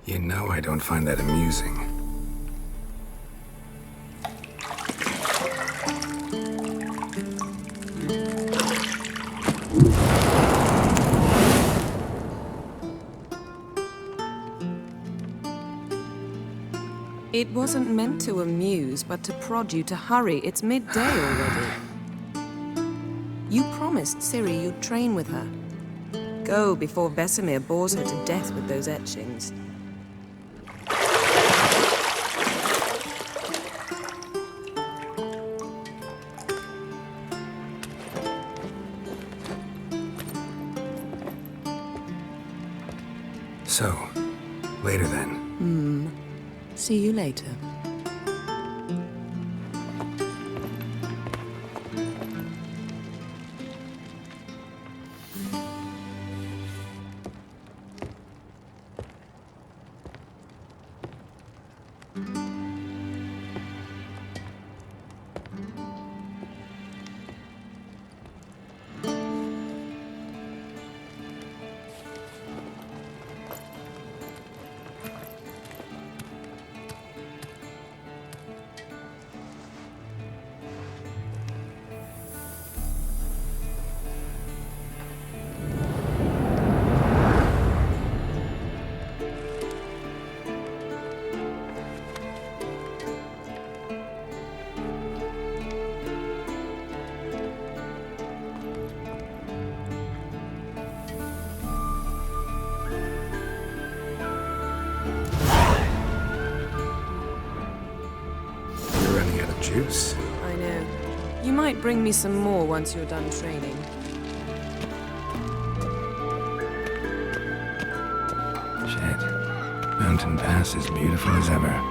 You know I don't find that amusing. It wasn't meant to amuse, but to prod you to hurry. It's midday already. You promised Ciri you'd train with her. Go before Vesemir bores her to death with those etchings. So, later then. See you later. Juice. I know. You might bring me some more once you're done training. Shit. Mountain Pass is beautiful as ever.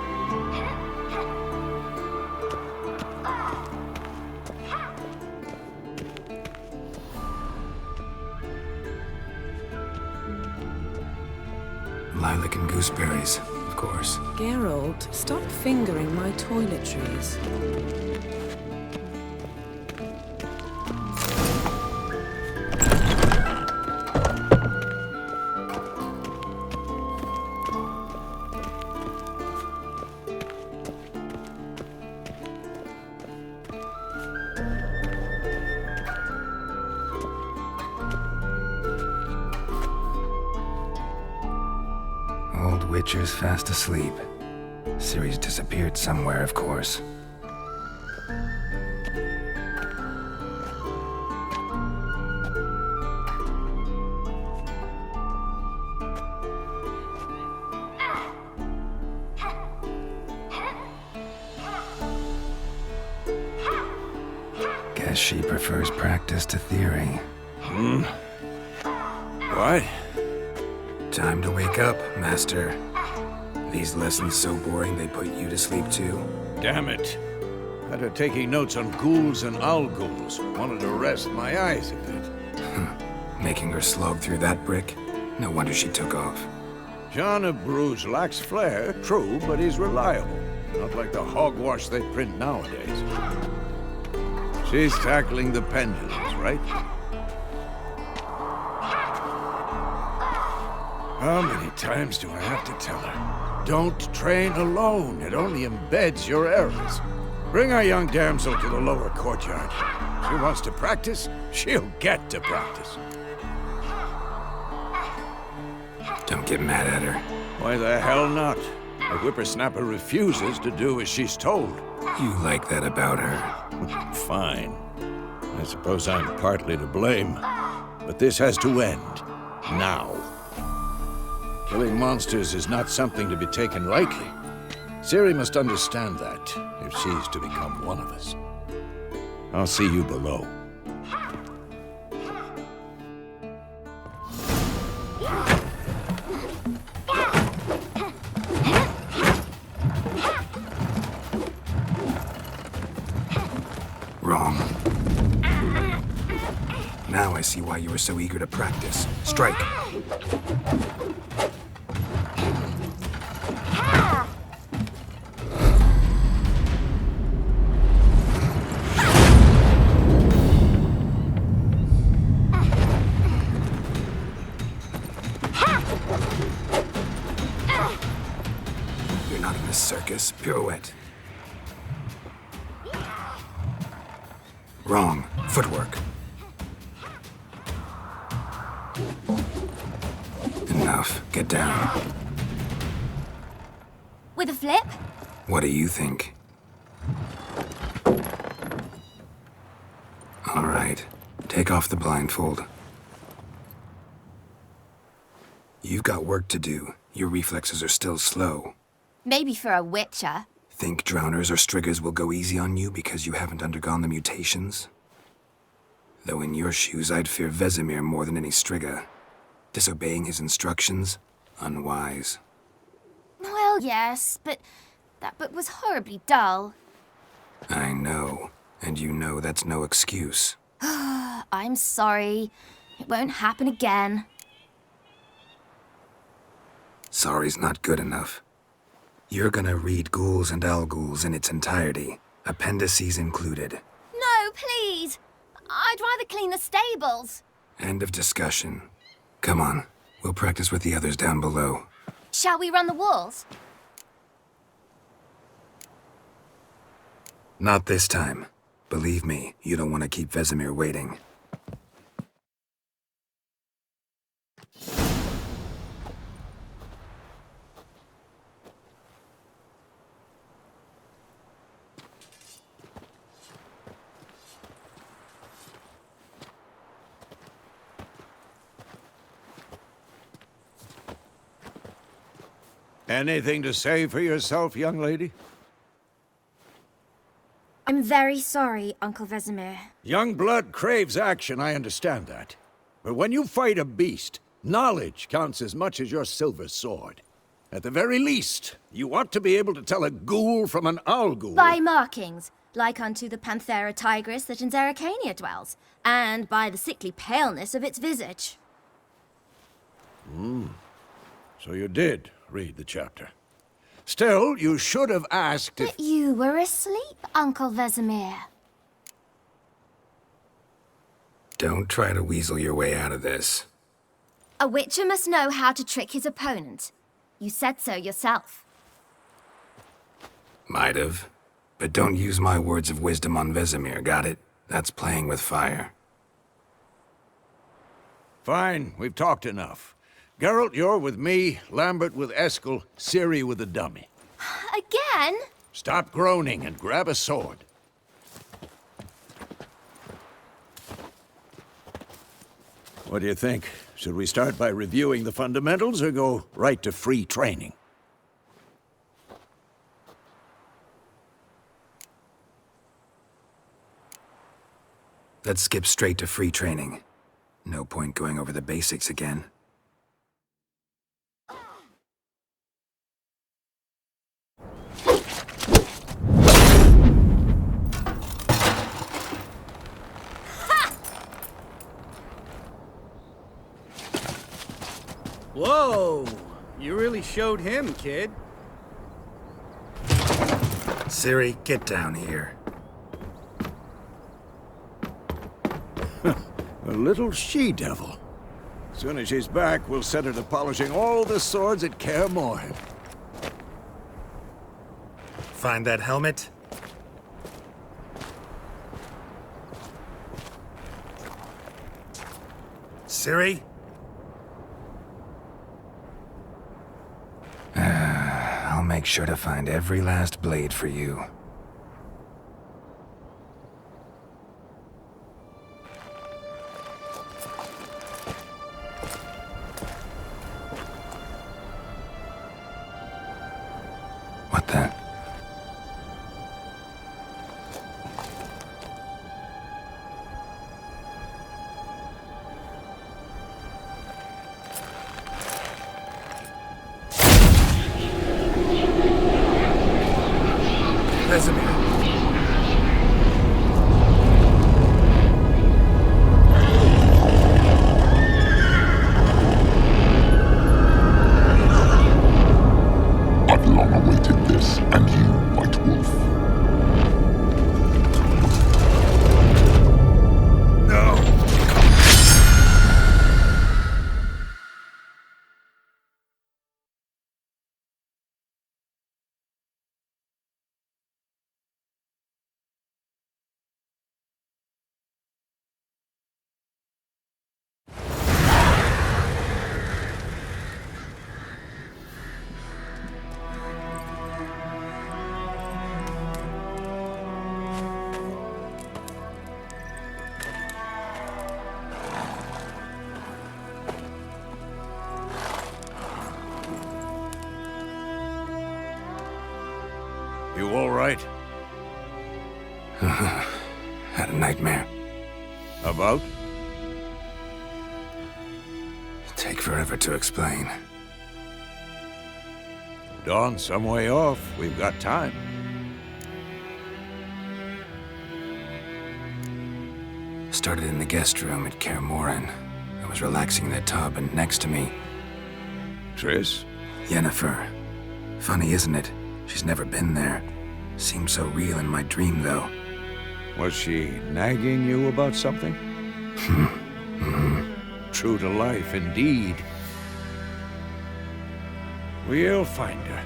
Lilac and gooseberries, of course. Geralt, stop fingering my toiletries. Old Witcher's fast asleep. Ciri's disappeared somewhere, of course. Guess she prefers practice to theory. What? Time to wake up, Master. These lessons so boring they put you to sleep too. Damn it. Had her taking notes on ghouls and owl ghouls. Wanted to rest my eyes a bit. Making her slog through that brick? No wonder she took off. John of Bruges lacks flair, true, but he's reliable. Not like the hogwash they print nowadays. She's tackling the pendulums, right? How many times do I have to tell her? Don't train alone. It only embeds your errors. Bring our young damsel to the lower courtyard. She wants to practice, she'll get to practice. Don't get mad at her. Why the hell not? A whippersnapper refuses to do as she's told. You like that about her. Fine. I suppose I'm partly to blame. But this has to end. Now. Killing monsters is not something to be taken lightly. Ciri must understand that, if she's to become one of us. I'll see you below. Wrong. Now I see why you were so eager to practice. Strike. not in a circus. Pirouette. Wrong. Footwork. Enough. Get down. With a flip? What do you think? All right. Take off the blindfold. You've got work to do. Your reflexes are still slow. Maybe for a witcher. Think drowners or striggers will go easy on you because you haven't undergone the mutations? Though in your shoes, I'd fear Vesemir more than any strigger. Disobeying his instructions? Unwise. Well, yes, but that book was horribly dull. I know. And you know that's no excuse. I'm sorry. It won't happen again. Sorry's not good enough. You're gonna read Ghouls and Alghouls in its entirety, appendices included. No, please. I'd rather clean the stables. End of discussion. Come on, we'll practice with the others down below. Shall we run the walls? Not this time. Believe me, you don't want to keep Vesemir waiting. Anything to say for yourself, young lady? I'm very sorry, Uncle Vesemir. Young blood craves action, I understand that. But when you fight a beast, knowledge counts as much as your silver sword. At the very least, you ought to be able to tell a ghoul from an Alghoul. By markings, like unto the Panthera tigris that in Zerrikania dwells, and by the sickly paleness of its visage. So you did read the chapter. Still, you should have asked if... But you were asleep, Uncle Vesemir. Don't try to weasel your way out of this. A witcher must know how to trick his opponent. You said so yourself. Might have. But don't use my words of wisdom on Vesemir, got it? That's playing with fire. Fine, we've talked enough. Geralt, you're with me, Lambert with Eskel, Ciri with the dummy. Again? Stop groaning and grab a sword. What do you think? Should we start by reviewing the fundamentals or go right to free training? Let's skip straight to free training. No point going over the basics again. Whoa! You really showed him, kid. Ciri, get down here. A little she-devil. Soon as she's back, we'll set her to polishing all the swords at Kaer Morhen. Find that helmet? Ciri? I'll make sure to find every last blade for you. What the? Vesemir. I've long awaited this, and you, White Wolf. You all right? Had a nightmare. About? Take forever to explain. Dawn's some way off. We've got time. Started in the guest room at Kaer Morhen. I was relaxing in the tub, and next to me, Triss? Yennefer. Funny, isn't it? She's never been there. Seemed so real in my dream, though. Was she nagging you about something? True to life, indeed. We'll find her.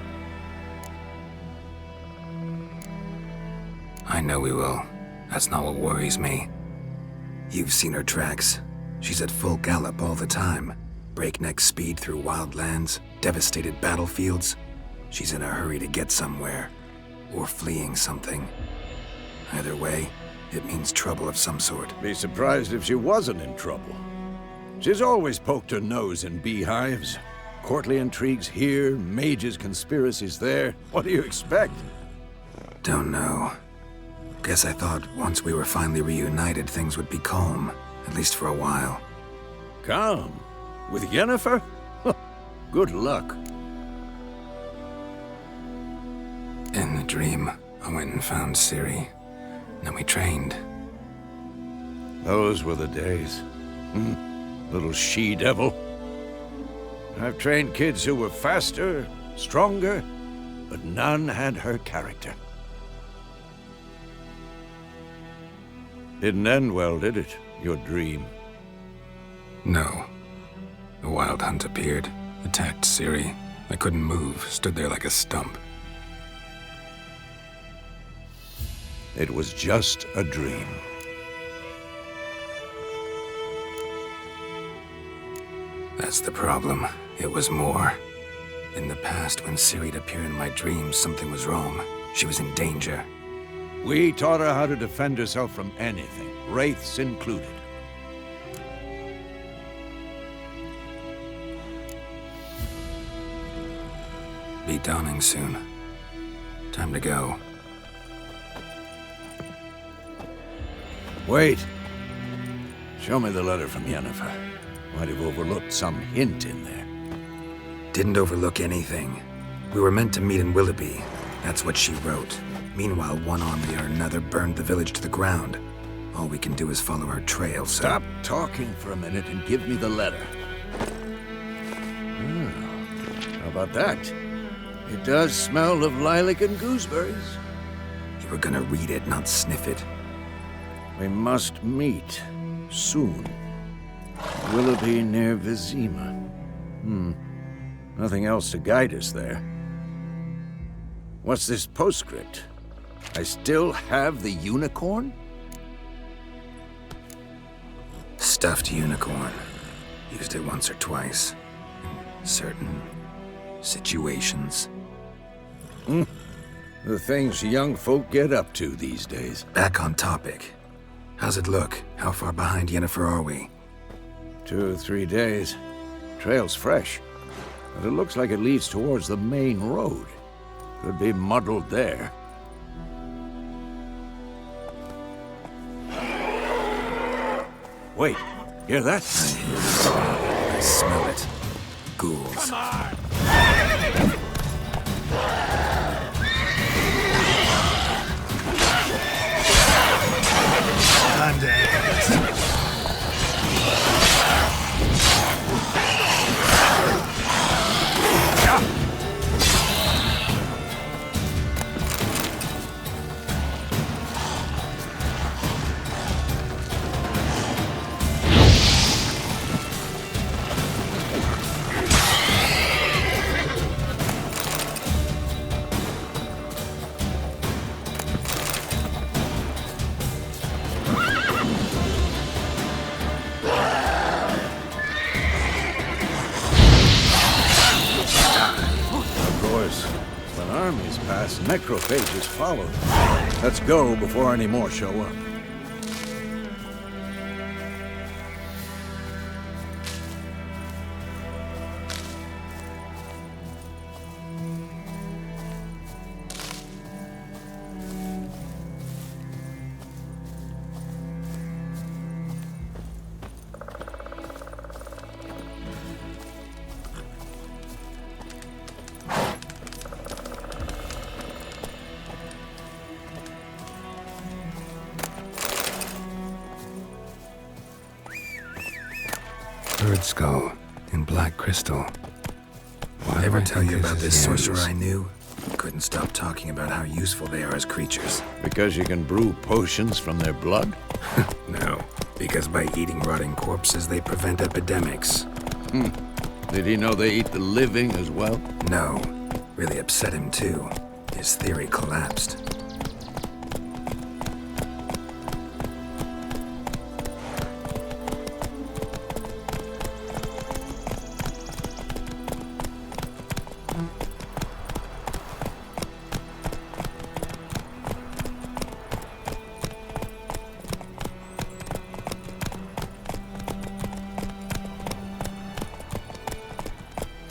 I know we will. That's not what worries me. You've seen her tracks. She's at full gallop all the time. Breakneck speed through wild lands, devastated battlefields. She's in a hurry to get somewhere. Or fleeing something. Either way, it means trouble of some sort. Be surprised if she wasn't in trouble. She's always poked her nose in beehives. Courtly intrigues here, mages' conspiracies there. What do you expect? Don't know. Guess I thought once we were finally reunited, things would be calm. At least for a while. Calm? With Yennefer? Good luck. In the dream, I went and found Ciri. Then we trained. Those were the days. Little she-devil. I've trained kids who were faster, stronger, but none had her character. Didn't end well, did it? Your dream? No. The Wild Hunt appeared, attacked Ciri. I couldn't move, stood there like a stump. It was just a dream. That's the problem. It was more. In the past, when Ciri'd appear in my dreams, something was wrong. She was in danger. We taught her how to defend herself from anything, wraiths included. Be dawning soon. Time to go. Wait. Show me the letter from Yennefer. Might have overlooked some hint in there. Didn't overlook anything. We were meant to meet in Willoughby. That's what she wrote. Meanwhile, one army or another burned the village to the ground. All we can do is follow her trail, so... Stop talking for a minute and give me the letter. How about that? It does smell of lilac and gooseberries. You were gonna read it, not sniff it. We must meet. Soon. Willoughby near Vizima. Nothing else to guide us there. What's this postscript? I still have the unicorn? Stuffed unicorn. Used it once or twice. In certain situations. The things young folk get up to these days. Back on topic. How's it look? How far behind Yennefer are we? 2 or 3 days. Trail's fresh. But it looks like it leads towards the main road. Could be muddled there. Wait, hear that? I hear it. I smell it. Ghouls. Necrophages followed. Let's go before any more show up. revered skull in black crystal. Why ever tell you about this sorcerer I knew? Couldn't stop talking about how useful they are as creatures. Because you can brew potions from their blood? No, because by eating rotting corpses, they prevent epidemics. Did he know they eat the living as well? No, really upset him too. His theory collapsed.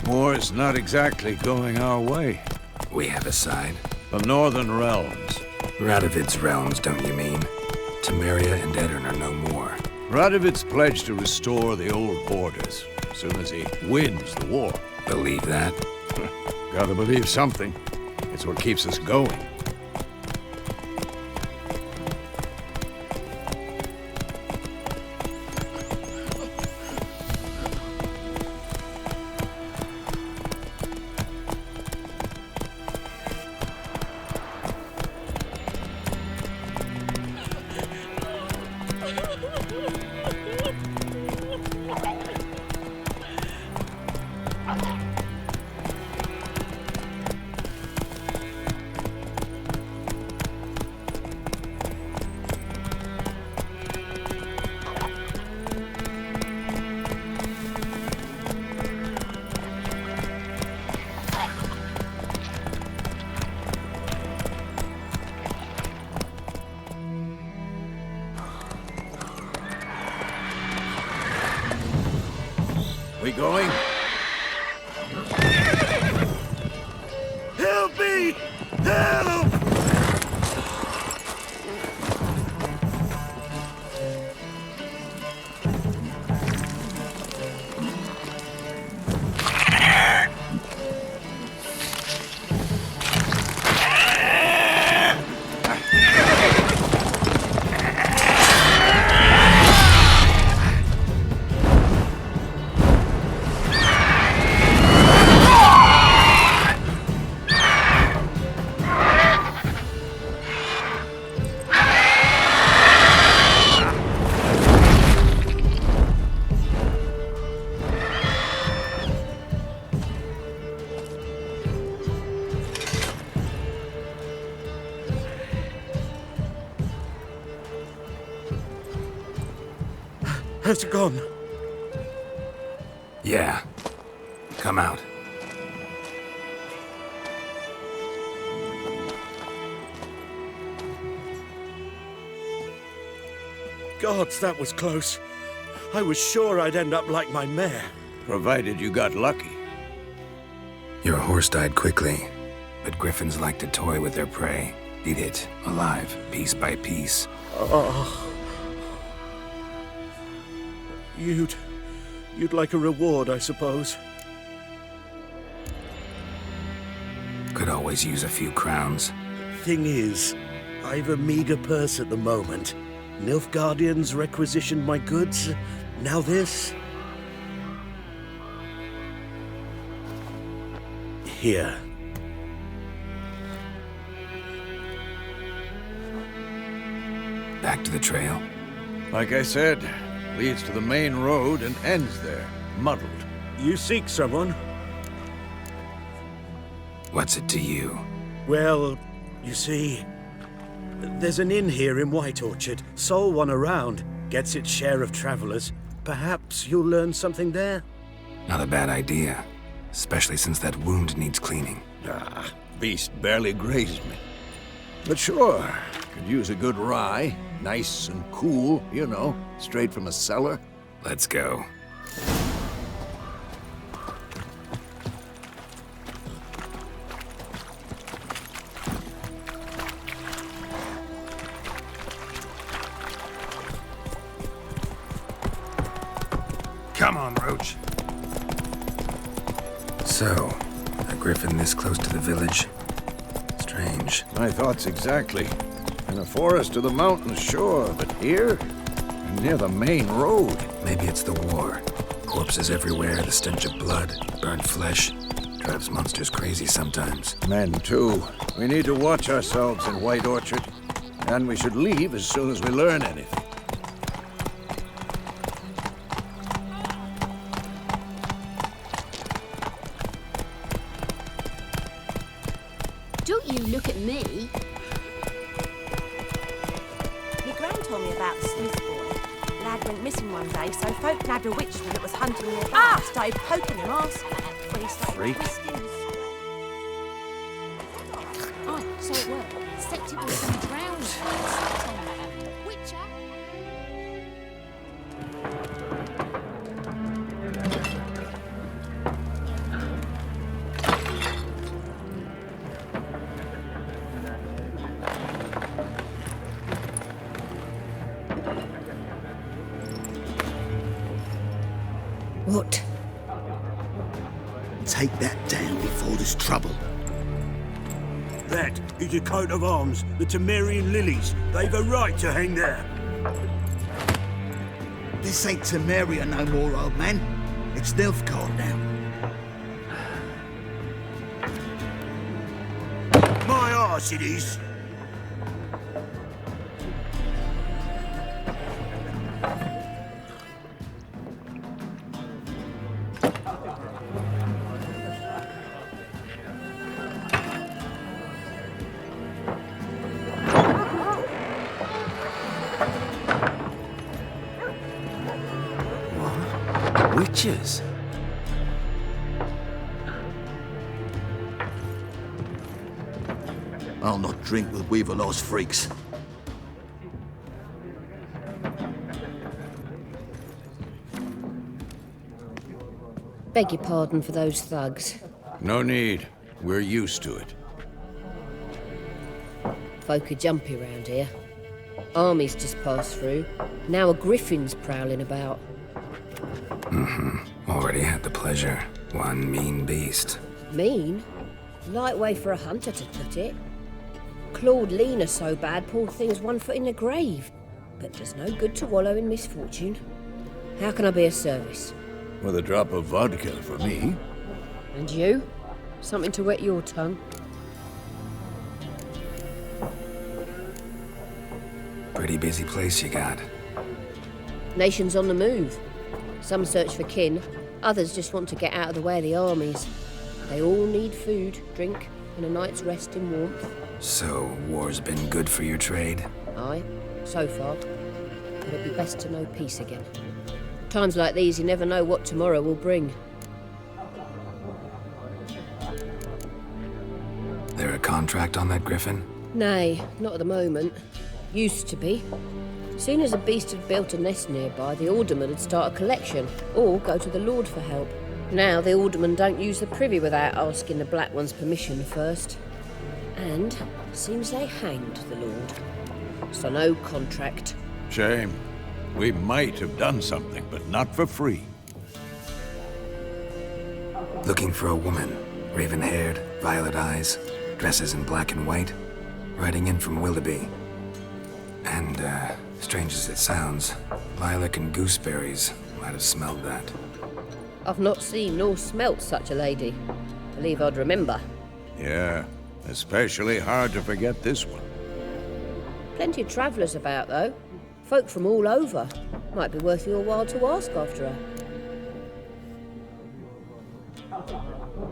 War's not exactly going our way. We have a side. The Northern Realms. Radovid's realms, don't you mean? Temeria and Edirn are no more. Radovid's pledged to restore the old borders as soon as he wins the war. Believe that? Gotta believe something. It's what keeps us going. We going? Help me! Help! Has it gone? Yeah. Come out. Gods, that was close. I was sure I'd end up like my mare. Provided you got lucky. Your horse died quickly, but griffins like to toy with their prey. Eat it, alive, piece by piece. Oh. You'd like a reward, I suppose. Could always use a few crowns. Thing is, I've a meager purse at the moment. Nilfgaardians requisitioned my goods. Now this. Here. Back to the trail. Like I said, leads to the main road and ends there, muddled. You seek someone? What's it to you? Well, you see, there's an inn here in White Orchard. Sole one around. Gets its share of travelers. Perhaps you'll learn something there? Not a bad idea. Especially since that wound needs cleaning. Ah, beast barely grazed me. But sure, could use a good rye. Nice and cool, you know, straight from a cellar. Let's go. Come on, Roach. So, a griffin this close to the village? Strange. My thoughts exactly. In a forest or the mountains, sure, but here? Near the main road. Maybe it's the war. Corpses everywhere, the stench of blood, burnt flesh. Drives monsters crazy sometimes. Men, too. We need to watch ourselves in White Orchard. And we should leave as soon as we learn anything. Don't you look at me. My gran told me about the sleuth boy. Lad went missing one day, so folk nabbed a witchman that was hunting nearby. Started poking him, asking when he started Freak. twisting. Oh, so it worked. Septic was some drowning. Witcher? What? Take that down before there's trouble. That is a coat of arms, the Temerian lilies. They've a right to hang there. This ain't Temeria no more, old man. It's Nilfgaard now. My arse it is. Witches? I'll not drink with Weaverlaw's freaks. Beg your pardon for those thugs. No need. We're used to it. Folk are jumpy round here. Armies just passed through. Now a griffin's prowling about. Already had the pleasure. One mean beast. Mean? Light way for a hunter to put it. Clawed Lena so bad, poor thing's 1 foot in the grave. But there's no good to wallow in misfortune. How can I be of service? With a drop of vodka for me. And you? Something to wet your tongue? Pretty busy place you got. Nations on the move. Some search for kin, others just want to get out of the way of the armies. They all need food, drink, and a night's rest in warmth. So, war's been good for your trade? Aye, so far. But it'd be best to know peace again. Times like these, you never know what tomorrow will bring. There a contract on that griffin? Nay, not at the moment. Used to be. Soon as a beast had built a nest nearby, the alderman would start a collection, or go to the Lord for help. Now the aldermen don't use the privy without asking the Black One's permission first. And seems they hanged the Lord. So no contract. Shame. We might have done something, but not for free. Looking for a woman. Raven-haired, violet eyes, dresses in black and white. Riding in from Willoughby. And, strange as it sounds, lilac and gooseberries might have smelled that. I've not seen nor smelt such a lady. Believe I'd remember. Yeah, especially hard to forget this one. Plenty of travellers about, though. Folk from all over. Might be worth your while to ask after her.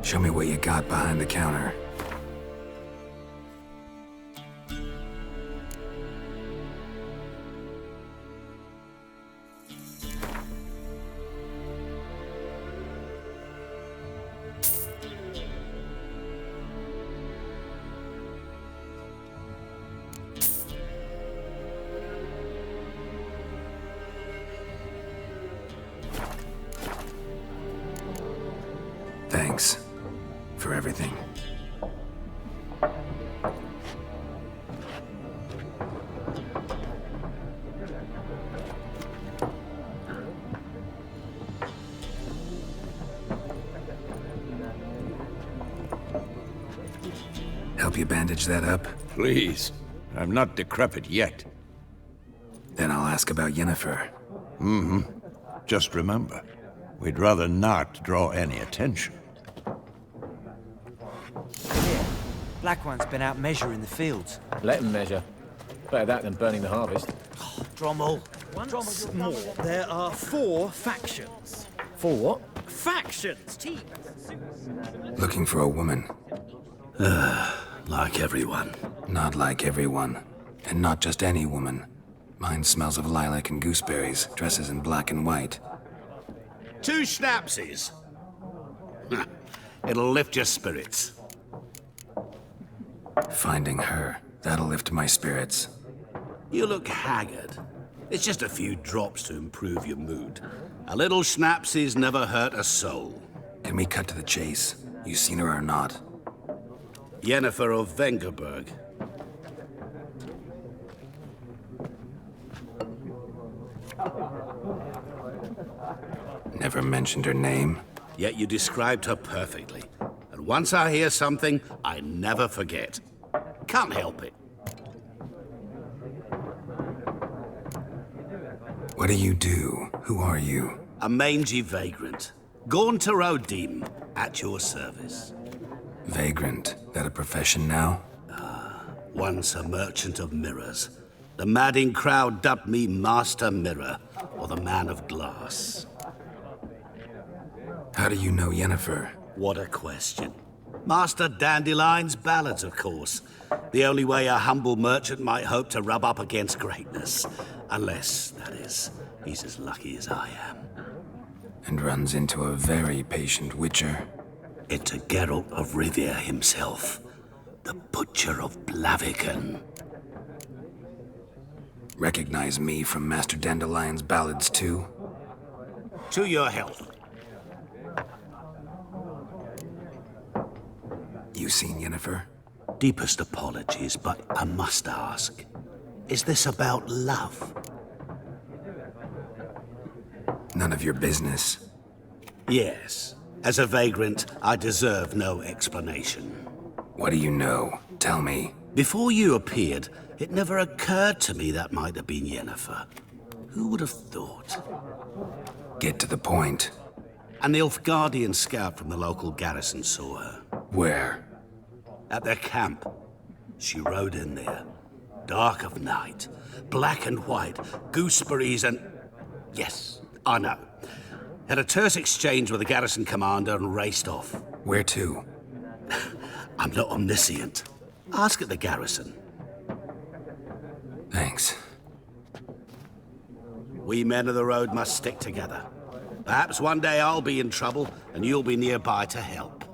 Show me what you got behind the counter. Thanks for everything. Help you bandage that up? Please. I'm not decrepit yet. Then I'll ask about Yennefer. Just remember, We'd rather not draw any attention. Here, Black One's been out measuring the fields. Let him measure. Better that than burning the harvest. Drommel. Once more, there are 4 factions. 4 what? Factions! Looking for a woman. Like everyone. Not like everyone. And not just any woman. Mine smells of lilac and gooseberries, dresses in black and white. 2 schnapsies. It'll lift your spirits. Finding her, that'll lift my spirits. You look haggard. It's just a few drops to improve your mood. A little schnapsies never hurt a soul. Can we cut to the chase? You seen her or not? Yennefer of Vengerberg. Never mentioned her name. Yet you described her perfectly. And once I hear something, I never forget. Can't help it. What do you do? Who are you? A mangy vagrant. Gone to Rodim, at your service. Vagrant. That a profession now? Once a merchant of mirrors. The madding crowd dubbed me Master Mirror, or the Man of Glass. How do you know Yennefer? What a question. Master Dandelion's ballads, of course. The only way a humble merchant might hope to rub up against greatness. Unless, that is, he's as lucky as I am. And runs into a very patient witcher. Into Geralt of Rivia himself. The Butcher of Blaviken. Recognize me from Master Dandelion's ballads, too? To your health. You seen Yennefer? Deepest apologies, but I must ask. Is this about love? None of your business. Yes. As a vagrant, I deserve no explanation. What do you know? Tell me. Before you appeared, it never occurred to me that might have been Yennefer. Who would have thought? Get to the point. An Nilfgaardian scout from the local garrison saw her. Where? At their camp. She rode in there. Dark of night. Black and white. Gooseberries and... Yes, I know. Had a terse exchange with the garrison commander and raced off. Where to? I'm not omniscient. Ask at the garrison. Thanks. We men of the road must stick together. Perhaps one day I'll be in trouble and you'll be nearby to help.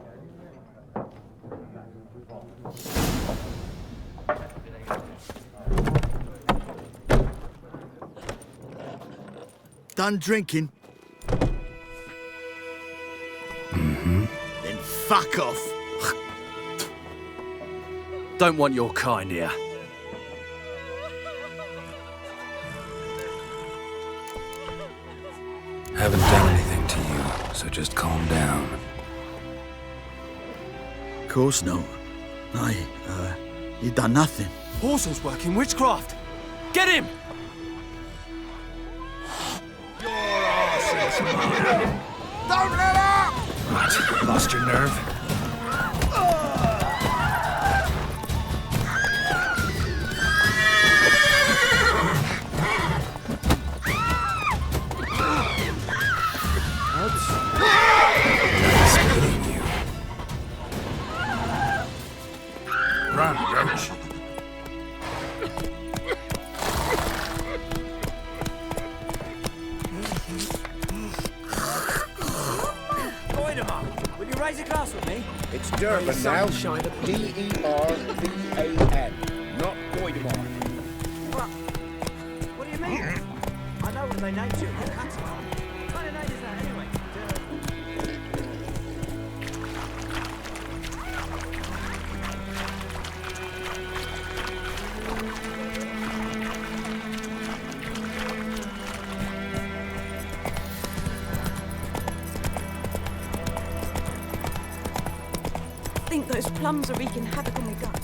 Done drinking? Mm-hmm. Then fuck off. Don't want your kind here. Haven't done anything to you, so just calm down. Of course not. You done nothing. Horsel's working witchcraft. Get him! Don't let up! What? Lost your nerve? Run, roach. Will you raise a glass with me? It's Durban now. D-E-R-V-A-N. Not Voidemar. What do you mean? I know what they named you. What kind of name is that anyway? I think those plums are wreaking havoc on my gut.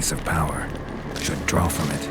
place of power should draw from it.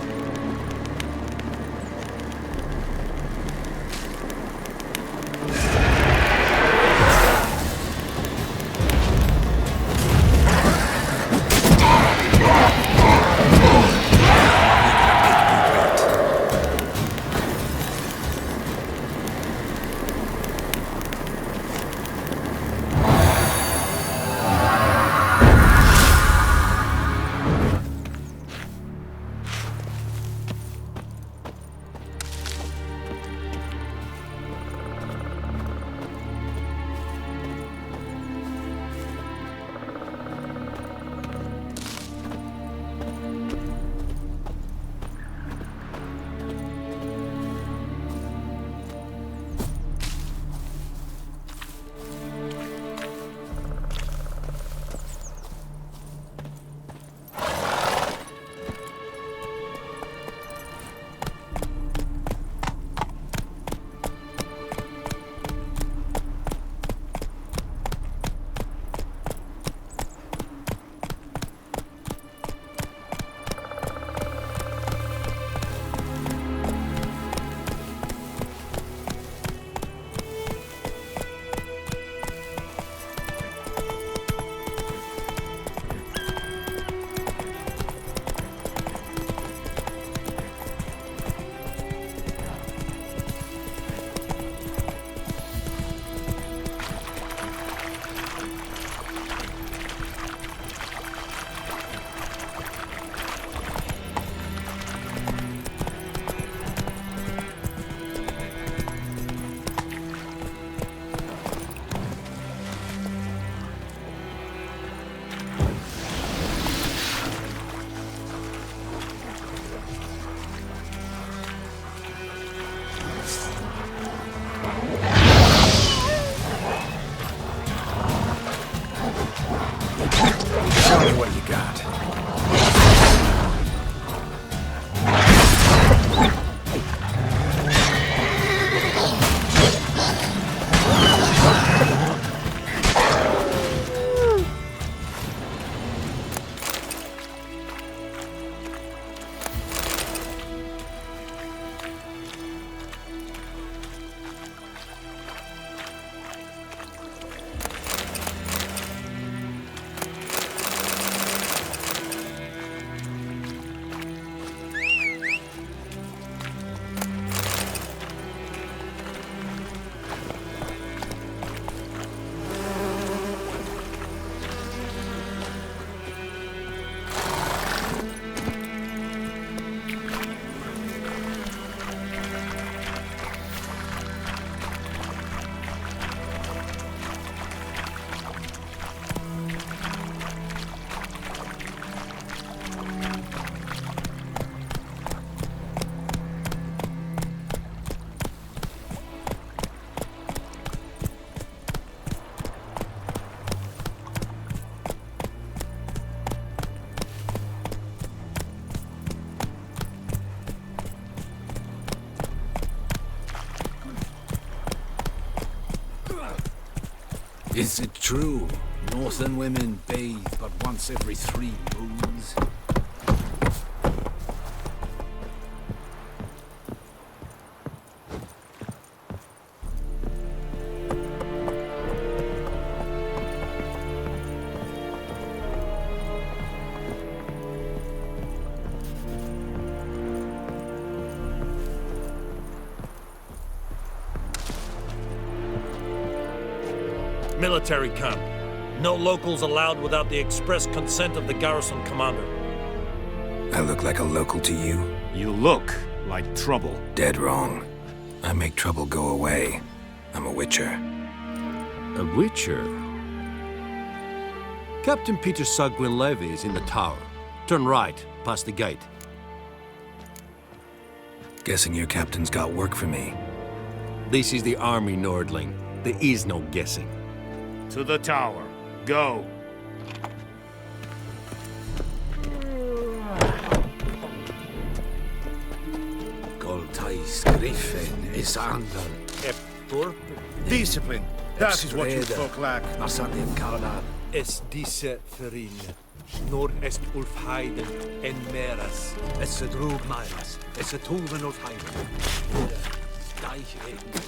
Is it true? Northern women bathe but once every 3 moons? Military camp. No locals allowed without the express consent of the garrison commander. I look like a local to you? You look like trouble. Dead wrong. I make trouble go away. I'm a witcher. A witcher? Captain Peter Sagwin Levy is in the tower. Turn right, past the gate. Guessing your captain's got work for me. This is the army, Nordling. There is no guessing. To the tower. Go. Goltais Griffin is under. Discipline. That is what you folk lack. Nasadim Karnar. Es disse Ferin. Nor est Ulfheiden en meras, es drug miles, es tuven Ulfheiden.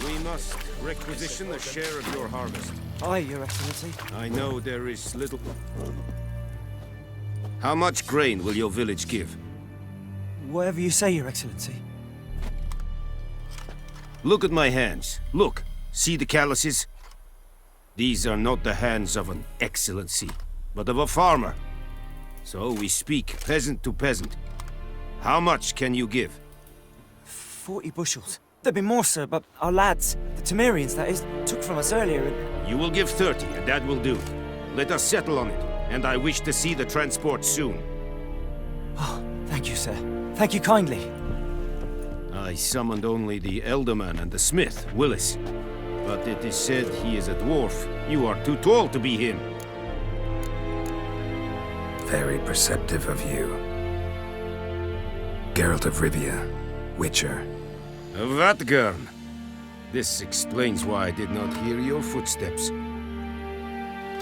We must requisition a share of your harvest. Aye, Your Excellency. I know there is little... How much grain will your village give? Whatever you say, Your Excellency. Look at my hands. Look. See the calluses? These are not the hands of an excellency, but of a farmer. So we speak peasant to peasant. How much can you give? 40 bushels. There'd be more, sir, but our lads, the Temerians, that is, took from us earlier and... You will give 30, and that will do. Let us settle on it, and I wish to see the transport soon. Oh, thank you, sir. Thank you kindly. I summoned only the Elderman and the smith, Willis. But it is said he is a dwarf. You are too tall to be him. Very perceptive of you. Geralt of Rivia, Witcher. Vatgern! This explains why I did not hear your footsteps.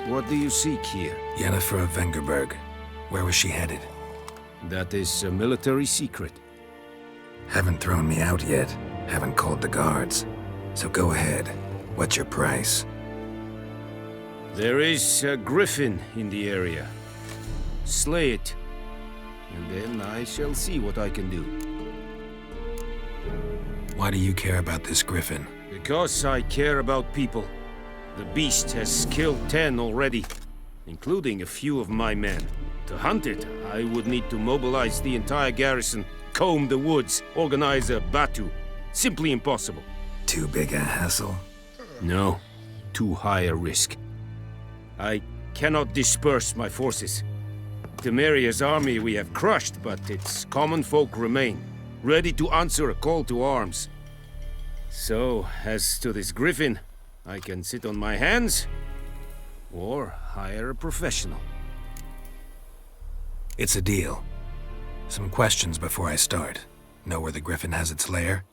What do you seek here? Yennefer of Vengerberg. Where was she headed? That is a military secret. Haven't thrown me out yet. Haven't called the guards. So go ahead. What's your price? There is a griffin in the area. Slay it, and then I shall see what I can do. Why do you care about this griffin? Because I care about people. The beast has killed 10 already, including a few of my men. To hunt it, I would need to mobilize the entire garrison, comb the woods, organize a batu. Simply impossible. Too big a hassle? No, too high a risk. I cannot disperse my forces. Temeria's army we have crushed, but its common folk remain, ready to answer a call to arms. So, as to this griffin, I can sit on my hands, or hire a professional. It's a deal. Some questions before I start. Know where the griffin has its lair?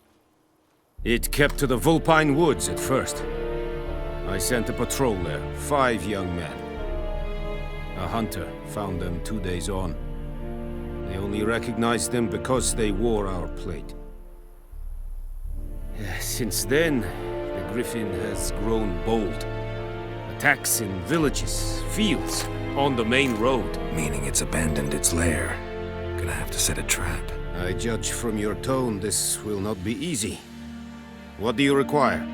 It kept to the Vulpine Woods at first. I sent a patrol there, 5 young men. A hunter found them 2 days on. They only recognized them because they wore our plate. Since then, the griffin has grown bold. Attacks in villages, fields, on the main road. Meaning it's abandoned its lair. Gonna have to set a trap. I judge from your tone this will not be easy. What do you require?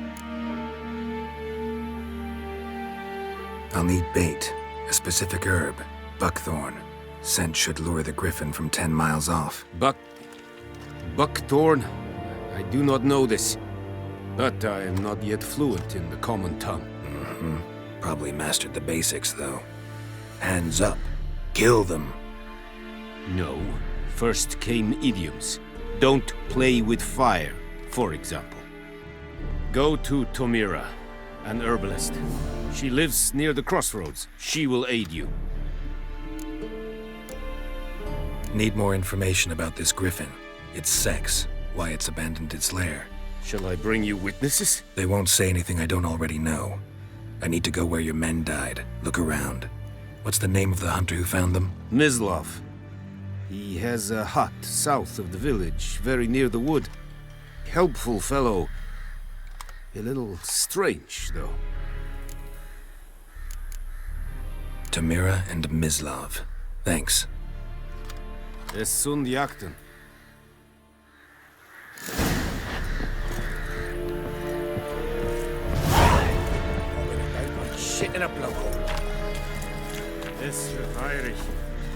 I'll need bait. A specific herb. Buckthorn. Scent should lure the griffin from 10 miles off. Buckthorn? I do not know this. But I am not yet fluent in the common tongue. Mm-hmm. Probably mastered the basics, though. Hands up. Kill them. No. First came idioms. Don't play with fire, for example. Go to Tomira, an herbalist. She lives near the crossroads. She will aid you. Need more information about this griffin. Its sex, why it's abandoned its lair. Shall I bring you witnesses? They won't say anything I don't already know. I need to go where your men died. Look around. What's the name of the hunter who found them? Mislav. He has a hut south of the village, very near the wood. Helpful fellow. A little strange, though. Tamira and Mislav. Thanks. Es sunt jakten. Shit in a blowhole. Es verfeirig.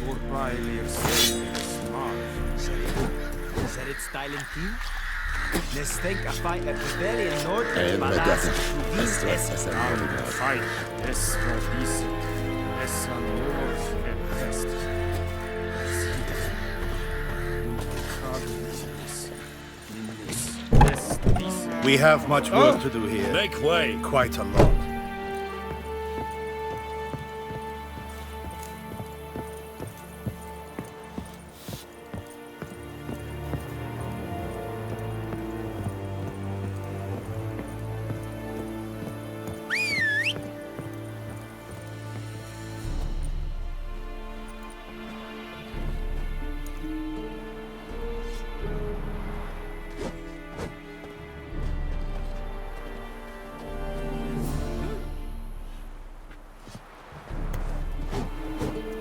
Voorbij leer smart. Said it styling team? Let's think a fight at rebellion north And Balas. Fight. Es verdies. Es an North and West. We have much work to do here. Make way. Quite a lot.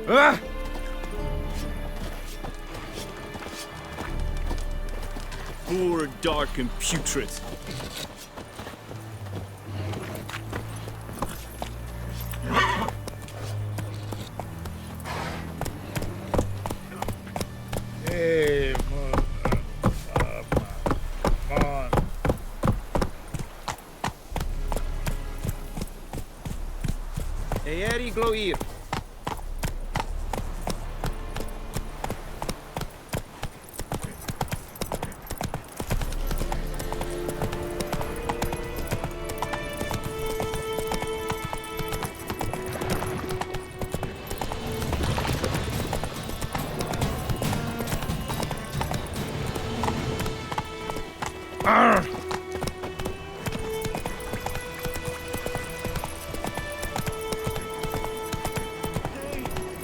Ah! Poor, dark, and putrid. Hey, come on. Eri gloir.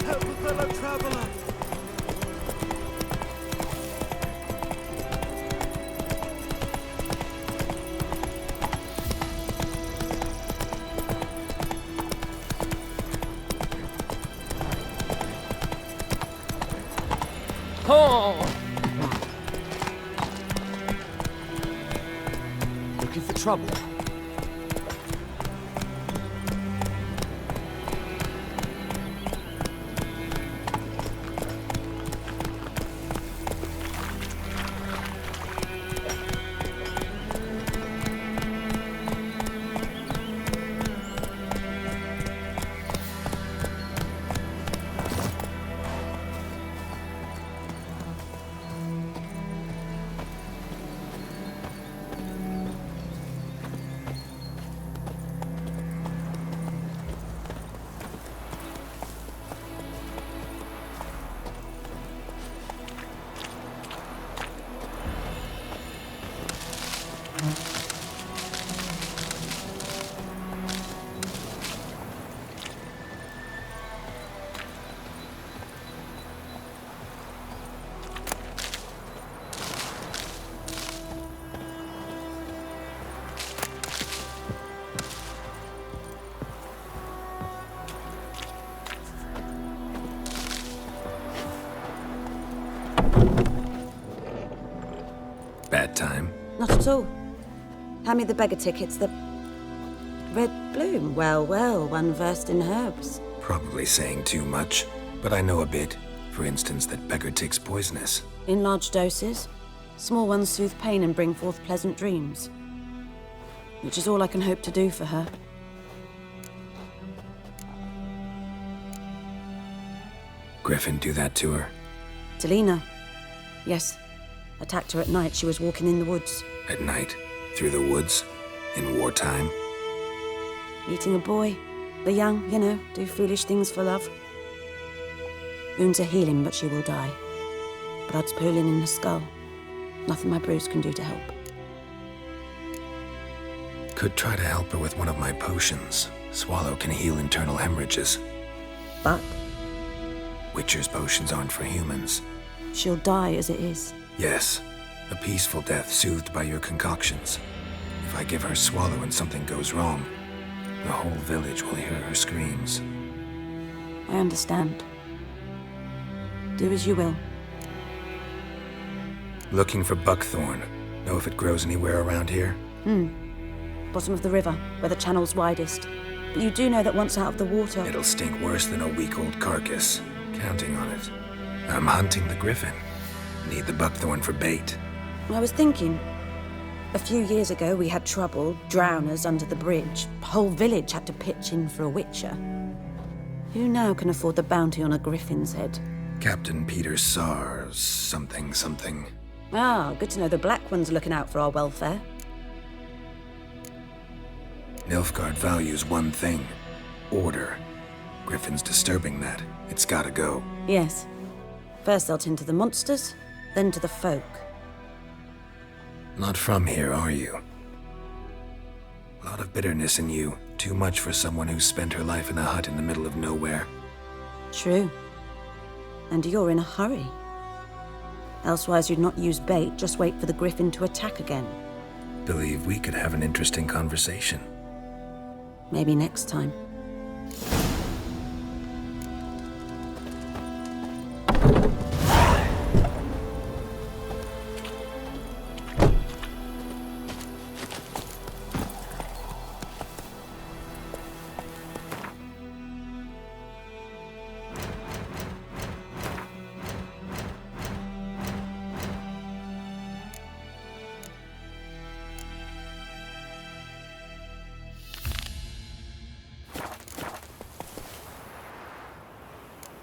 Help a fellow traveler! Looking for trouble? Bad time? Not at all. Hand me the beggar tickets, the red bloom. Well, well, one versed in herbs. Probably saying too much, but I know a bit. For instance, that beggar tick's poisonous. In large doses. Small ones soothe pain and bring forth pleasant dreams. Which is all I can hope to do for her. Griffin do that to her? Delina. Yes. Attacked her at night. She was walking in the woods. At night? Through the woods? In wartime? Eating a boy. The young, you know, do foolish things for love. Wounds are healing, but she will die. Blood's pooling in her skull. Nothing my brews can do to help. Could try to help her with one of my potions. Swallow can heal internal hemorrhages. But? Witcher's potions aren't for humans. She'll die as it is. Yes. A peaceful death soothed by your concoctions. If I give her Swallow and something goes wrong, the whole village will hear her screams. I understand. Do as you will. Looking for buckthorn. Know if it grows anywhere around here? Bottom of the river, where the channel's widest. But you do know that once out of the water... It'll stink worse than a week-old carcass. Counting on it. I'm hunting the griffin. Need the buckthorn for bait. I was thinking... A few years ago, we had trouble, drowners under the bridge. The whole village had to pitch in for a witcher. Who now can afford the bounty on a griffin's head? Captain Peter Sars, something. Ah, good to know the Black One's looking out for our welfare. Nilfgaard values one thing. Order. Griffin's disturbing that. It's gotta go. Yes. First they'll tend to the monsters, then to the folk. Not from here, are you? A lot of bitterness in you. Too much for someone who spent her life in a hut in the middle of nowhere. True. And you're in a hurry. Elsewise you'd not use bait, just wait for the griffin to attack again. Believe we could have an interesting conversation. Maybe next time.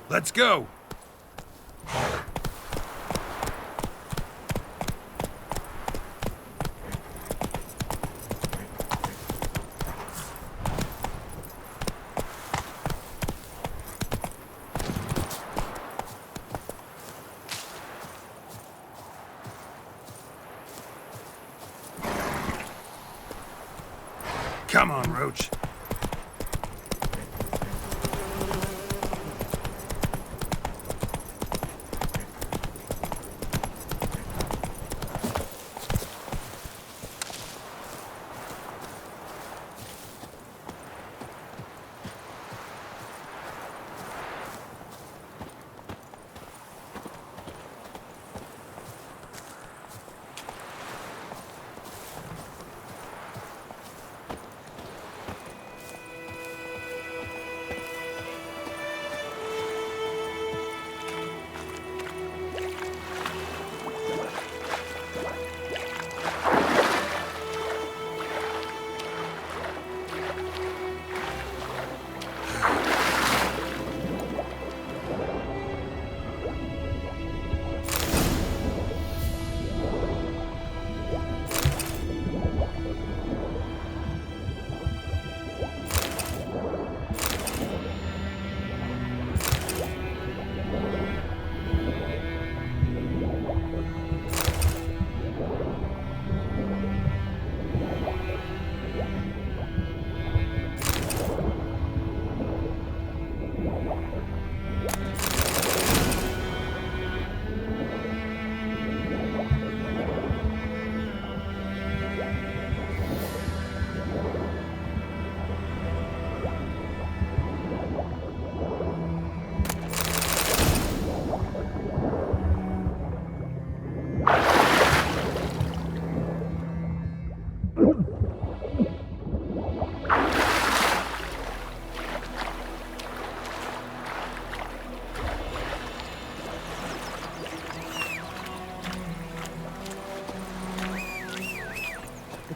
Let's go! Come on, Roach.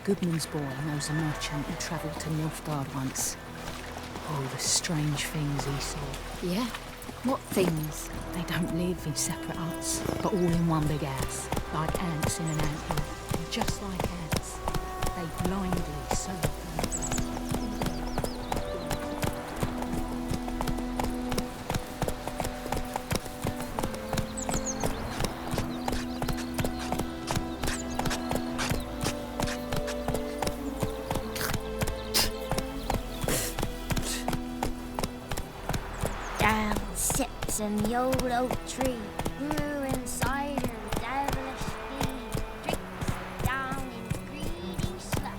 Goodman's boy knows a merchant who travelled to Nilfgaard once. Oh, the strange things he saw. Yeah? What things? They don't live in separate huts, but all in one big house, like ants in an anthill. And just like ants, they blindly serve them. In the old oak tree, brewing cider, devilish feed, drinks down in greedy slut.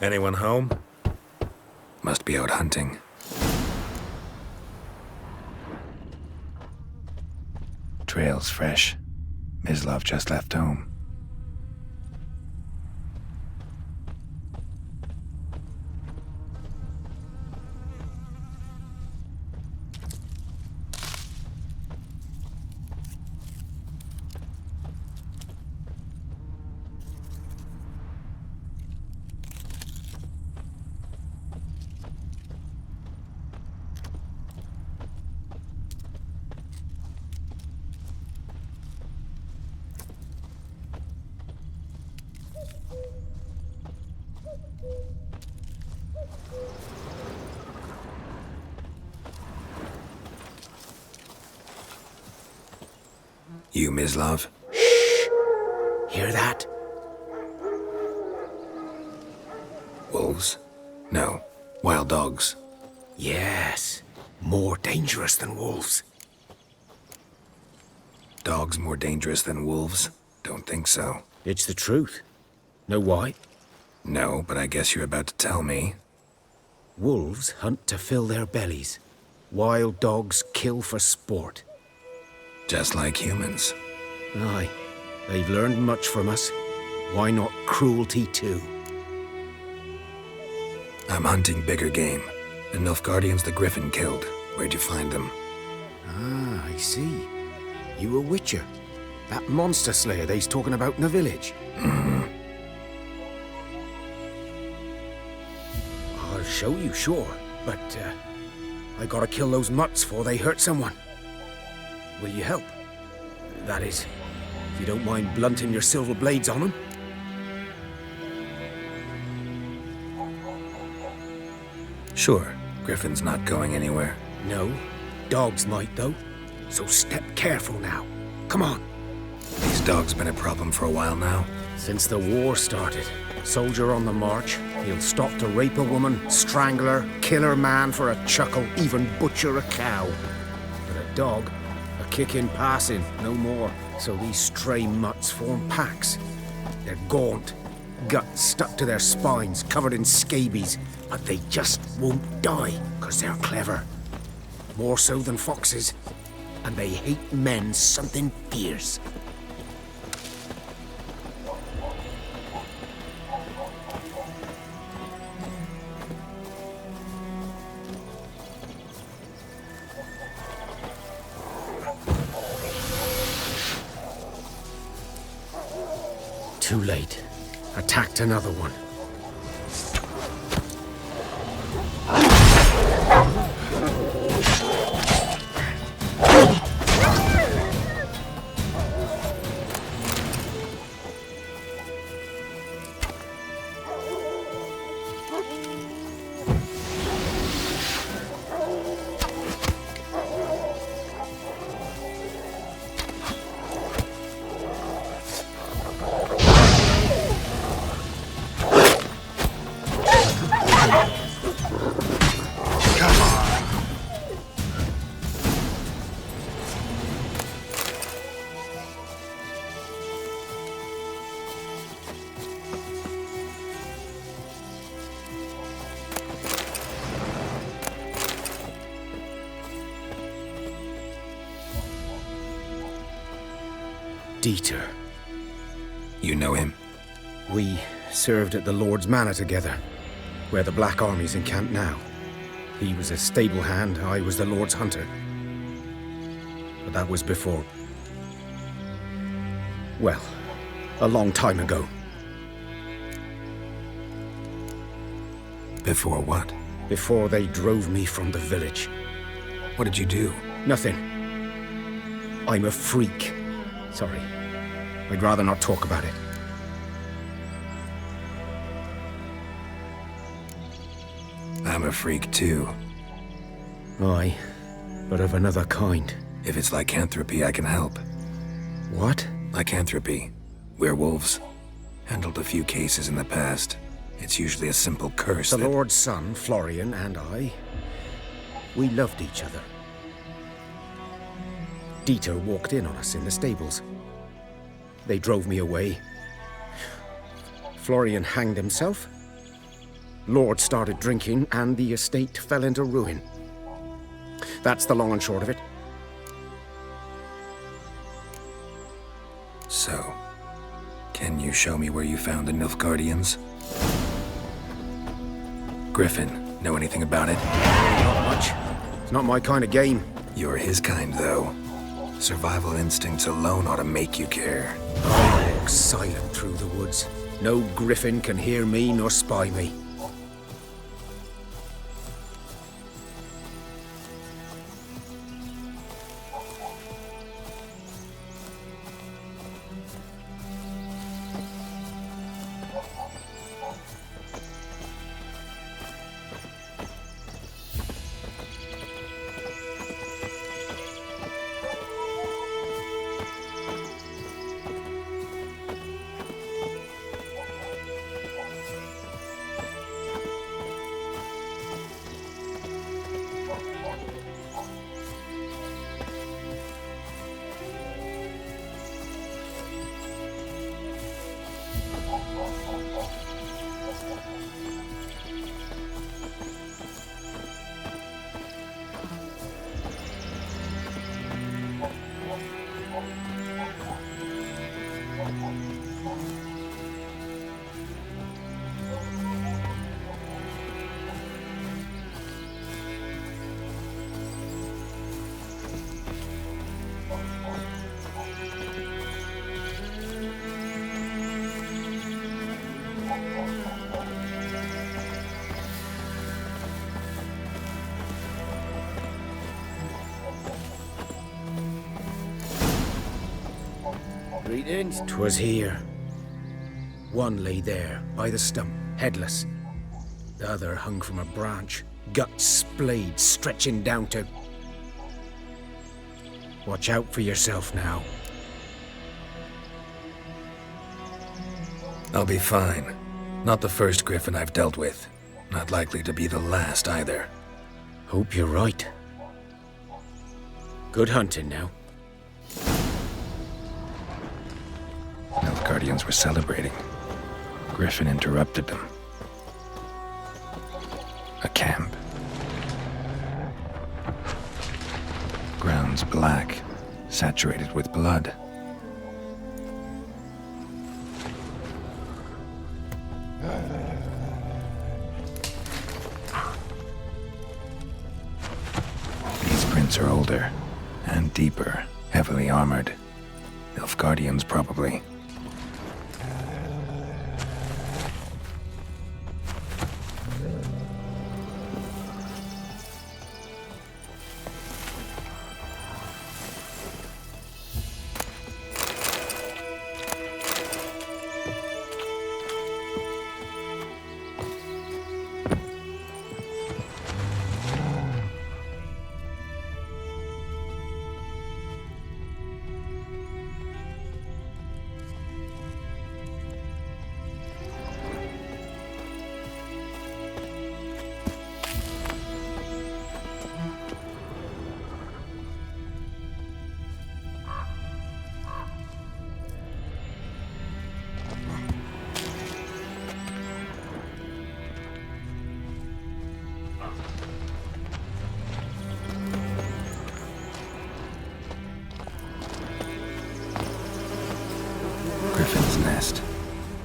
Anyone home? Must be out hunting. Trail's fresh. Mislav just left home. You, Mislav? Hear that? Wolves? No. Wild dogs. Yes. More dangerous than wolves. Dogs more dangerous than wolves? Don't think so. It's the truth. Know why? No, but I guess you're about to tell me. Wolves hunt to fill their bellies. Wild dogs kill for sport. Just like humans. Aye. They've learned much from us. Why not cruelty too? I'm hunting bigger game. The Nilfgaardians the Griffin killed. Where'd you find them? Ah, I see. You a witcher. That monster slayer they's talking about in the village. I'll show you, sure. But, I gotta kill those mutts before they hurt someone. Will you help? That is, if you don't mind blunting your silver blades on them. Sure. Griffin's not going anywhere. No. Dogs might, though. So step careful now. Come on. These dogs been a problem for a while now? Since the war started. Soldier on the march. He'll stop to rape a woman, strangle her, kill her man for a chuckle, even butcher a cow. But a dog, a kick in passing, no more. So these stray mutts form packs. They're gaunt, guts stuck to their spines, covered in scabies. But they just won't die, 'cause they're clever. More so than foxes. And they hate men something fierce. Too late. Attacked another one. Dieter. You know him? We served at the Lord's Manor together, where the Black Army's encamped now. He was a stable hand, I was the Lord's hunter. But that was before... well, a long time ago. Before what? Before they drove me from the village. What did you do? Nothing. I'm a freak. Sorry. I'd rather not talk about it. I'm a freak too. Aye, but of another kind. If it's lycanthropy, I can help. What? Lycanthropy. Werewolves. Handled a few cases in the past. It's usually a simple curse The Lord's son, Florian, and I, we loved each other. Dieter walked in on us in the stables. They drove me away. Florian hanged himself. Lord started drinking, and the estate fell into ruin. That's the long and short of it. So, can you show me where you found the Nilfgaardians? Griffin, know anything about it? Not much. It's not my kind of game. You're his kind, though. Survival instincts alone ought to make you care. I walk silent through the woods. No griffin can hear me nor spy me. Greetings. 'Twas here. One lay there, by the stump, headless. The other hung from a branch, guts splayed, stretching down to... Watch out for yourself now. I'll be fine. Not the first griffin I've dealt with. Not likely to be the last either. Hope you're right. Good hunting now. Guardians were celebrating. Griffin interrupted them. A camp. Grounds black, saturated with blood. These prints are older and deeper, heavily armored. Nilfgaardians, probably. Griffin's nest.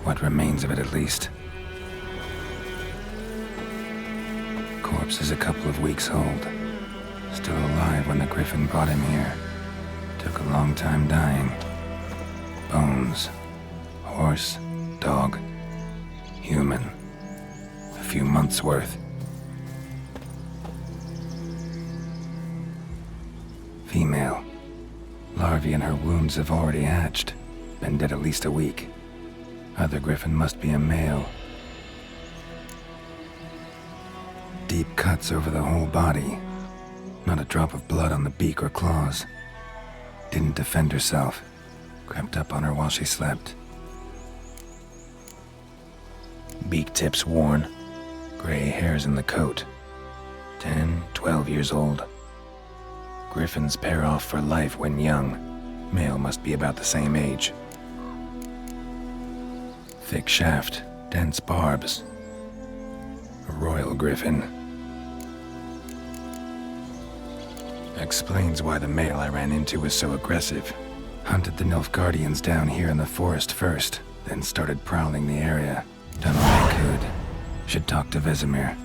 What remains of it, at least. Corpse is a couple of weeks old. Still alive when the griffin brought him here. Took a long time dying. Bones. Horse. Dog. Human. A few months' worth. Female. Larvae in her wounds have already hatched. Been dead at least a week. Other griffin must be a male. Deep cuts over the whole body. Not a drop of blood on the beak or claws. Didn't defend herself. Crept up on her while she slept. Beak tips worn. Gray hairs in the coat. 10, 12 years old. Griffins pair off for life when young. Male must be about the same age. Thick shaft, dense barbs. A royal griffin. Explains why the male I ran into was so aggressive. Hunted the Nilfgaardians down here in the forest first, then started prowling the area. Done all I could. Should talk to Vesemir.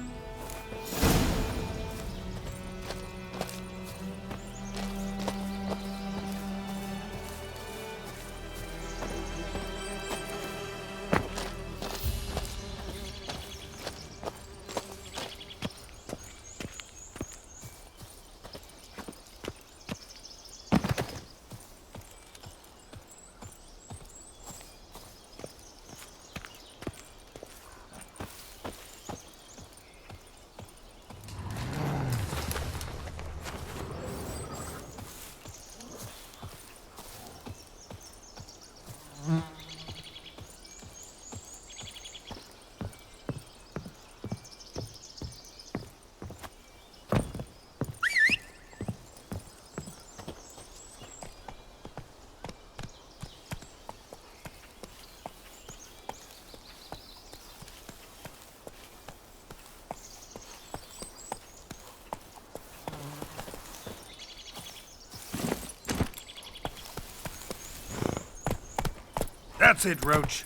That's it, Roach.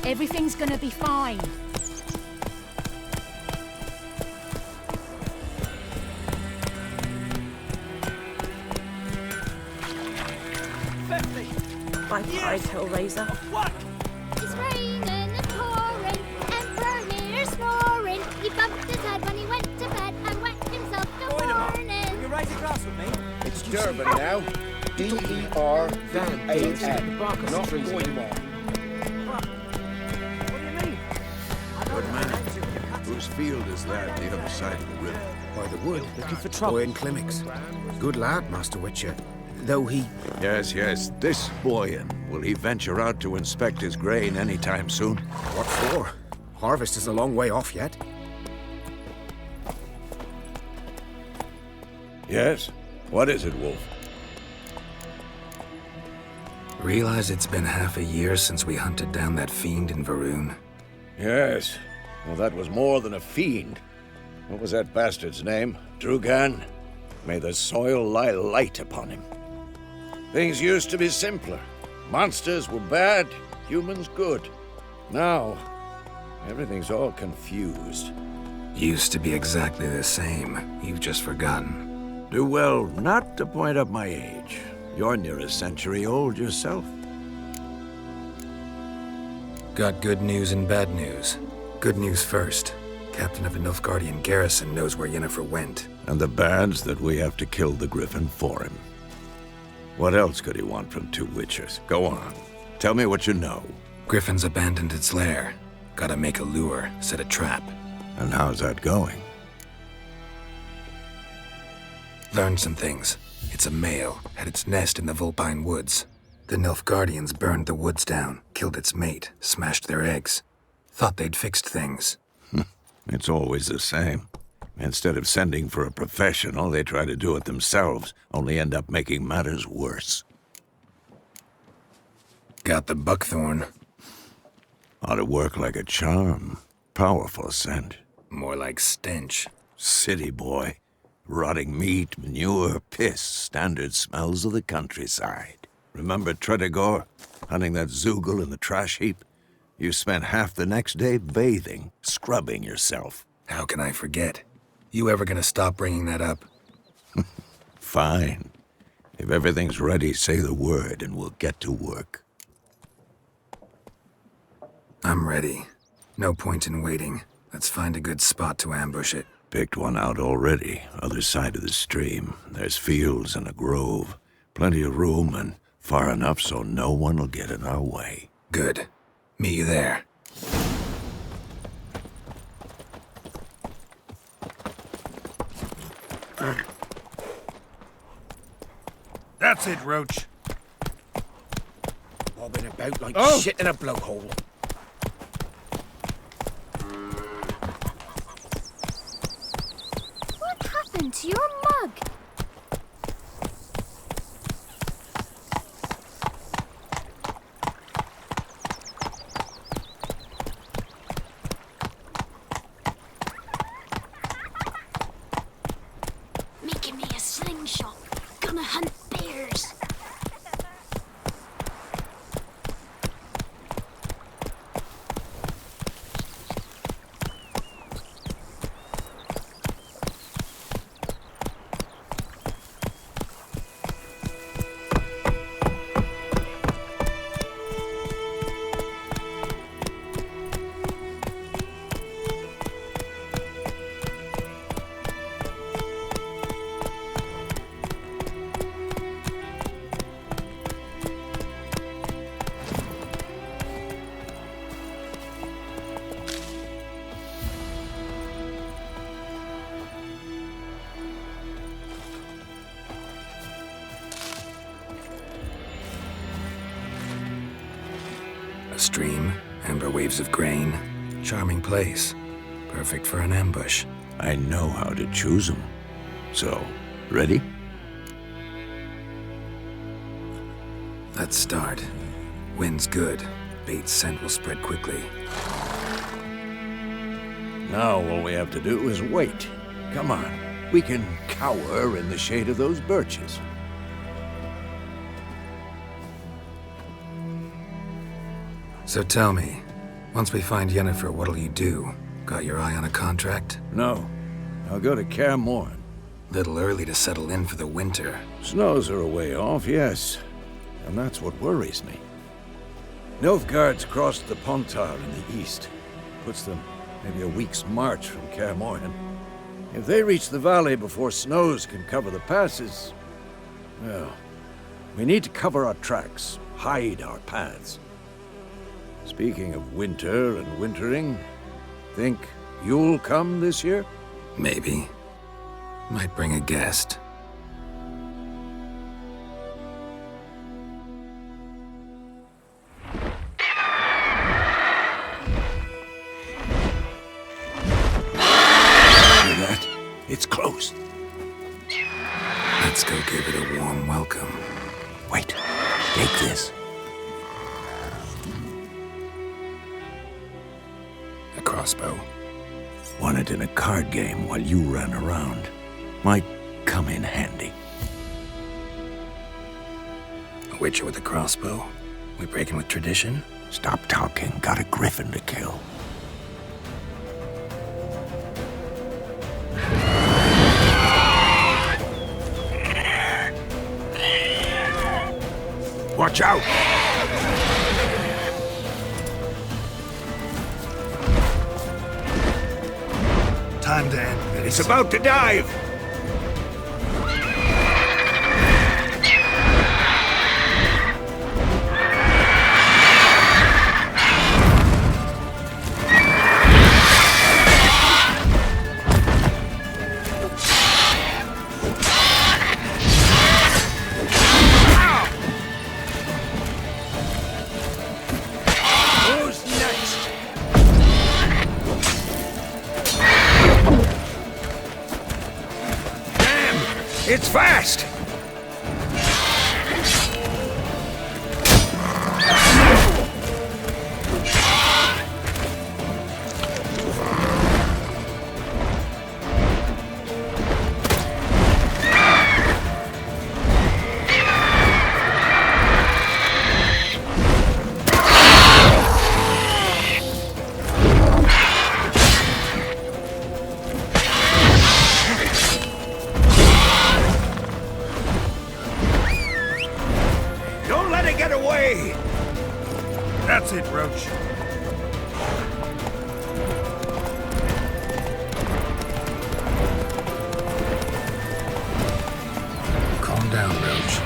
Everything's gonna be fine. By pride, Hellraiser. It's raining and pouring, and Vermeer's snoring. He bumped his head when he went to bed and wet himself the morning. Will you raise a glass with me? It's Durban now. D-E-R-V-A-N. Not Goymore. Good man. Whose field is that, the other side of the river? By the wood, looking for trouble. Boy in Climmix. Good lad, Master Witcher. Though he... Yes, this Boyan. Will he venture out to inspect his grain anytime soon? What for? Harvest is a long way off yet. Yes? What is it, Wolf? Realize it's been half a year since we hunted down that fiend in Varun. Yes. Well, that was more than a fiend. What was that bastard's name? Drugan? May the soil lie light upon him. Things used to be simpler. Monsters were bad, humans good. Now, everything's all confused. Used to be exactly the same. You've just forgotten. Do well not to point up my age. You're near a century old yourself. Got good news and bad news. Good news first. Captain of a Nilfgaardian garrison knows where Yennefer went. And the bad's that we have to kill the Griffin for him. What else could he want from two Witchers? Go on. Tell me what you know. Griffin's abandoned its lair. Gotta make a lure, set a trap. And how's that going? Learned some things. It's a male, had its nest in the Vulpine Woods. The Nilfgaardians burned the woods down, killed its mate, smashed their eggs. Thought they'd fixed things. It's always the same. Instead of sending for a professional, they try to do it themselves, only end up making matters worse. Got the buckthorn. Ought to work like a charm. Powerful scent. More like stench. City boy. Rotting meat, manure, piss, standard smells of the countryside. Remember Tredegor? Hunting that Zoogle in the trash heap? You spent half the next day bathing, scrubbing yourself. How can I forget? You ever gonna stop bringing that up? Fine. If everything's ready, say the word and we'll get to work. I'm ready. No point in waiting. Let's find a good spot to ambush it. Picked one out already, other side of the stream. There's fields and a grove. Plenty of room and far enough so no one will get in our way. Good. Meet you there. That's it, Roach. Bobbing about like Oh! shit in a blowhole. What happened to your mug? Making me a slingshot. Gonna hunt bears. A stream, amber waves of grain. Charming place. Perfect for an ambush. I know how to choose them. So, ready? Let's start. Wind's good. Bait's scent will spread quickly. Now all we have to do is wait. Come on. We can cower in the shade of those birches. So tell me, Once we find Yennefer, what'll you do? Got your eye on a contract? No. I'll go to Kaer Morhen. Little early to settle in for the winter. Snows are a way off, yes. And that's what worries me. Nilfgaard's crossed the Pontar in the east. Puts them maybe a week's march from Kaer Morhen. If they reach the valley before snows can cover the passes, well, we need to cover our tracks, hide our paths. Speaking of winter and wintering, think you'll come this year? Maybe. Might bring a guest. It's close. Let's go give it a warm welcome. Wait, take this. A crossbow. Won it in a card game while you ran around. Might come in handy. A witcher with a crossbow? We breaking with tradition? Stop talking. Got a griffin to kill. Watch out! Time to end this. It's about to dive! It's fast! That's it, Roach. Calm down, Roach.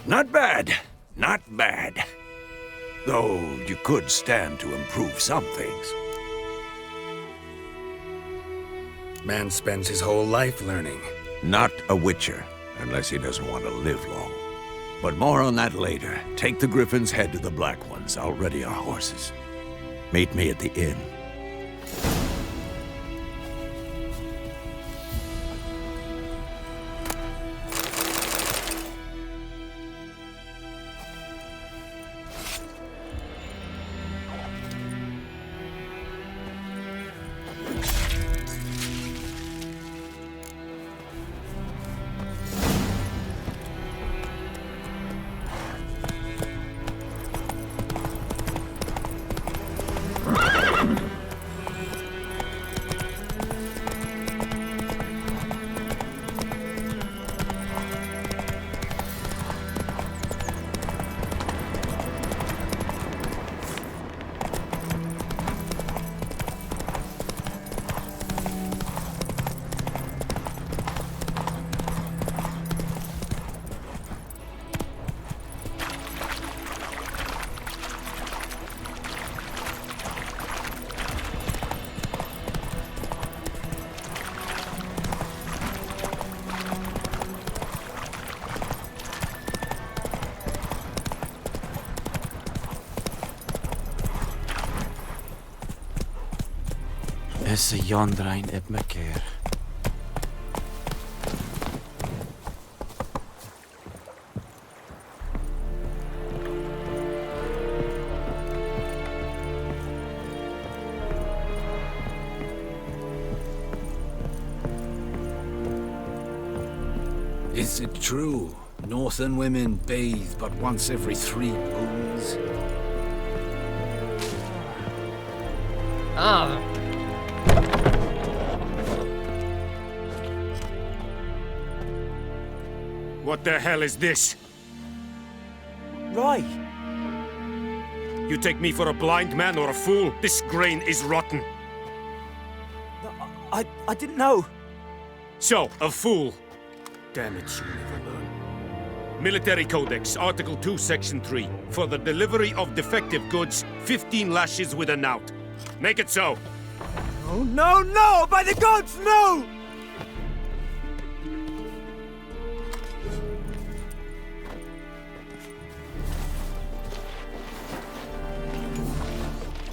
Not bad. Not bad. Though you could stand to improve some things. Man spends his whole life learning. Not a witcher, unless he doesn't want to live long. But more on that later. Take the Griffin's head to the Black Ones. I'll ready our horses. Meet me at the inn. Is a jondrain op my keer. Is it true? Northern women bathe but once every 3 moons? Ah! What the hell is this? Ray! You take me for a blind man or a fool? This grain is rotten. I didn't know. So, a fool. Damn it, you never learn. Military Codex, Article 2, Section 3. For the delivery of defective goods, 15 lashes with a knout. Make it so. Oh, no, no! By the gods, no!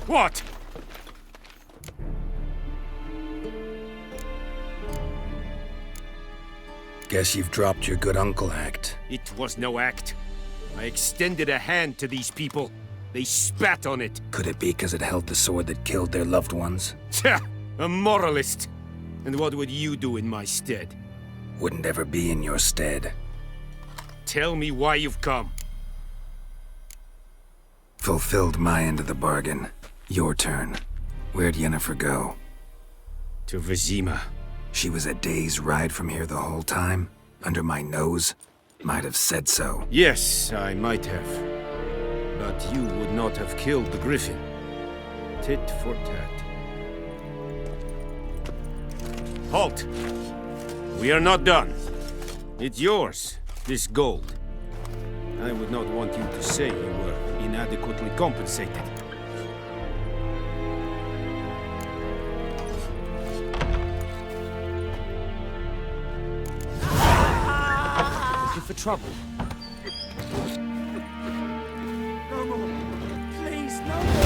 What? Guess you've dropped your good uncle act. It was no act. I extended a hand to these people. They spat on it. Could it be because it held the sword that killed their loved ones? Tja! A moralist. And what would you do in my stead? Wouldn't ever be in your stead. Tell me why you've come. Fulfilled my end of the bargain. Your turn. Where'd Yennefer go? To Vizima. She was a day's ride from here the whole time? Under my nose? Might have said so. Yes, I might have. But you would not have killed the griffin. Tit for tat. Halt! We are not done. It's yours, this gold. I would not want you to say you were inadequately compensated. Looking for trouble? No more. Please, no more.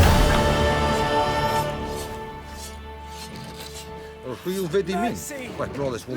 Who you with him in? What role is